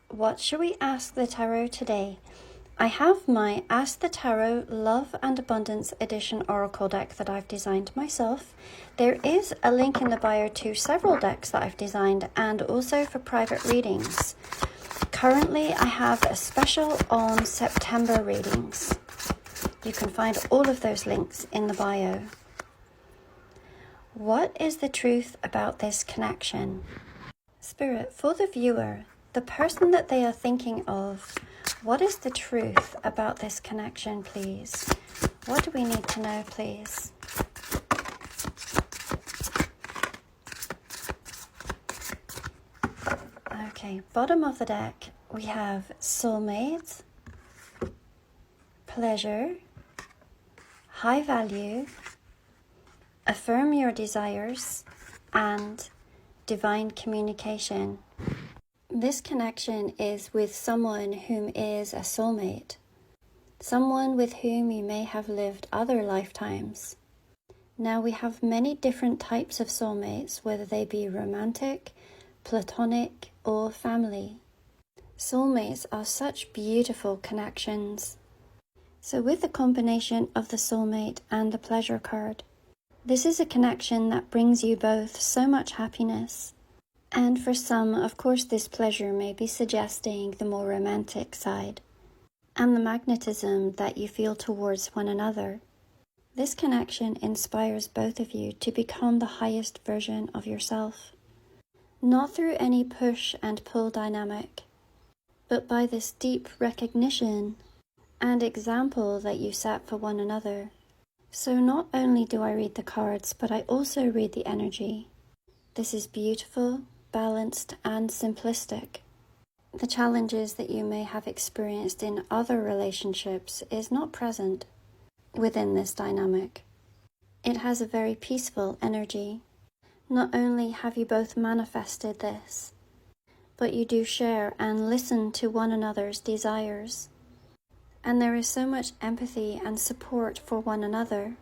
What shall we ask the tarot today? I have my Ask the Tarot Love and Abundance Edition Oracle deck that I've designed myself. There is a link in the bio to several decks that I've designed and also for private readings. Currently, I have a special on September readings. You can find all of those links in the bio. What is the truth about this connection? Spirit, for the viewer, the person that they are thinking of, what is the truth about this connection, please? What do we need to know, please? Okay, bottom of the deck, we have soulmate, pleasure, high value, affirm your desires, and divine communication. This connection is with someone whom is a soulmate, someone with whom you may have lived other lifetimes. Now we have many different types of soulmates, whether they be romantic, platonic, or family. Soulmates are such beautiful connections. So with the combination of the soulmate and the pleasure card, this is a connection that brings you both so much happiness. And for some, of course, this pleasure may be suggesting the more romantic side and the magnetism that you feel towards one another. This connection inspires both of you to become the highest version of yourself, not through any push and pull dynamic, but by this deep recognition and example that you set for one another. So not only do I read the cards, but I also read the energy. This is beautiful, balanced, and simplistic. The challenges that you may have experienced in other relationships is not present within this dynamic. It has a very peaceful energy. Not only have you both manifested this, but you do share and listen to one another's desires. And there is so much empathy and support for one another.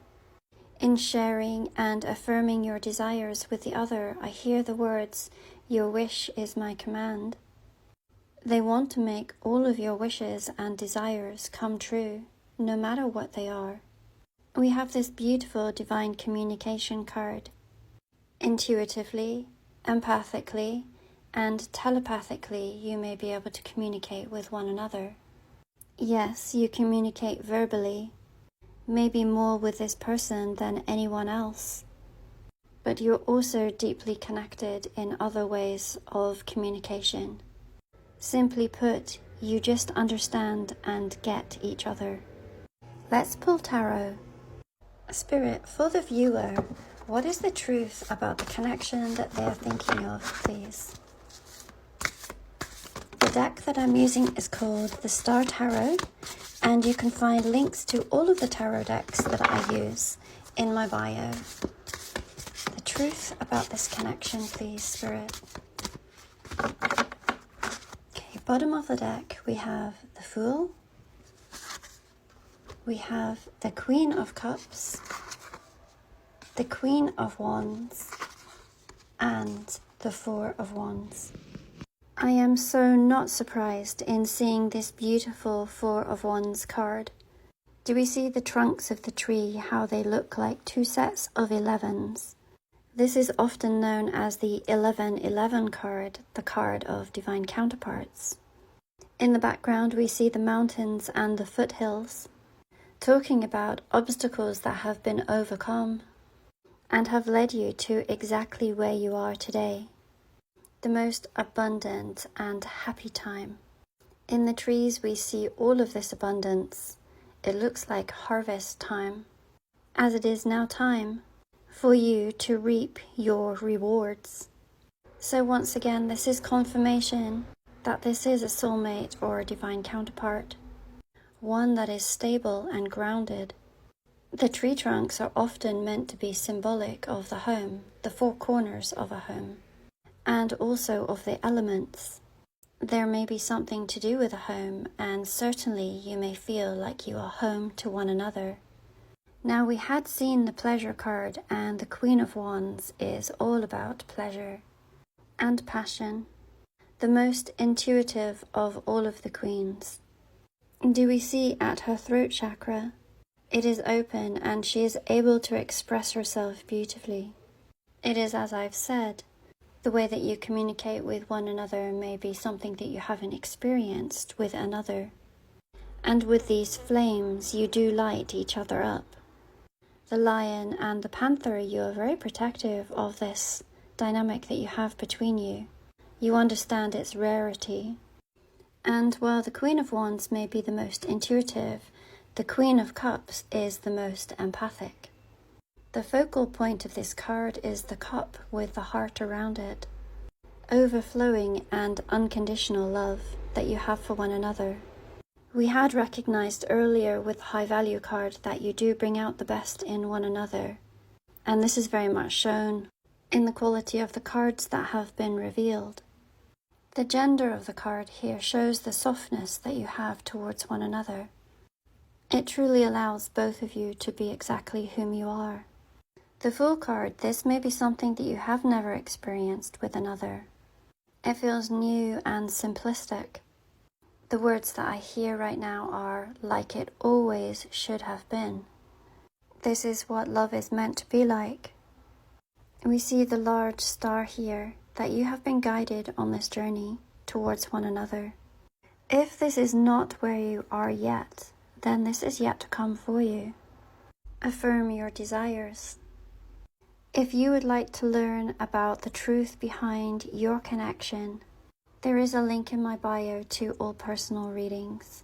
In sharing and affirming your desires with the other, I hear the words, "Your wish is my command." They want to make all of your wishes and desires come true, no matter what they are. We have this beautiful divine communication card. Intuitively, empathically, and telepathically, you may be able to communicate with one another. Yes, you communicate verbally, maybe more with this person than anyone else, but you're also deeply connected in other ways of communication. Simply put, you just understand and get each other. Let's pull tarot. Spirit, for the viewer, what is the truth about the connection that they are thinking of, please? The deck that I'm using is called the Star Tarot, and you can find links to all of the tarot decks that I use in my bio. The truth about this connection, please, Spirit. Okay, bottom of the deck, we have the Fool, we have the Queen of Cups, the Queen of Wands, and the Four of Wands. I am so not surprised in seeing this beautiful Four of Wands card. Do we see the trunks of the tree, how they look like two sets of 11s? This is often known as the 1111 card, the card of divine counterparts. In the background we see the mountains and the foothills, talking about obstacles that have been overcome and have led you to exactly where you are today. The most abundant and happy time. In the trees we see all of this abundance. It looks like harvest time, as it is now time for you to reap your rewards. So once again, this is confirmation that this is a soulmate or a divine counterpart, one that is stable and grounded. The tree trunks are often meant to be symbolic of the home, the four corners of a home, and also of the elements. There may be something to do with a home, and certainly you may feel like you are home to one another. Now we had seen the pleasure card, and the Queen of Wands is all about pleasure and passion. the most intuitive of all of the queens. Do we see at her throat chakra? It is open and she is able to express herself beautifully. It is, as I've said, the way that you communicate with one another may be something that you haven't experienced with another. And with these flames, you do light each other up. The lion and the panther, you are very protective of this dynamic that you have between you. You understand its rarity. And while the Queen of Wands may be the most intuitive, the Queen of Cups is the most empathic. The focal point of this card is the cup with the heart around it. Overflowing and unconditional love that you have for one another. We had recognized earlier with the High Value card that you do bring out the best in one another. And this is very much shown in the quality of the cards that have been revealed. The gender of the card here shows the softness that you have towards one another. It truly allows both of you to be exactly whom you are. The Fool card, this may be something that you have never experienced with another. It feels new and simplistic. The words that I hear right now are like it always should have been. This is what love is meant to be like. We see the large star here, that you have been guided on this journey towards one another. If this is not where you are yet, then this is yet to come for you. Affirm your desires. If you would like to learn about the truth behind your connection, there is a link in my bio to all personal readings.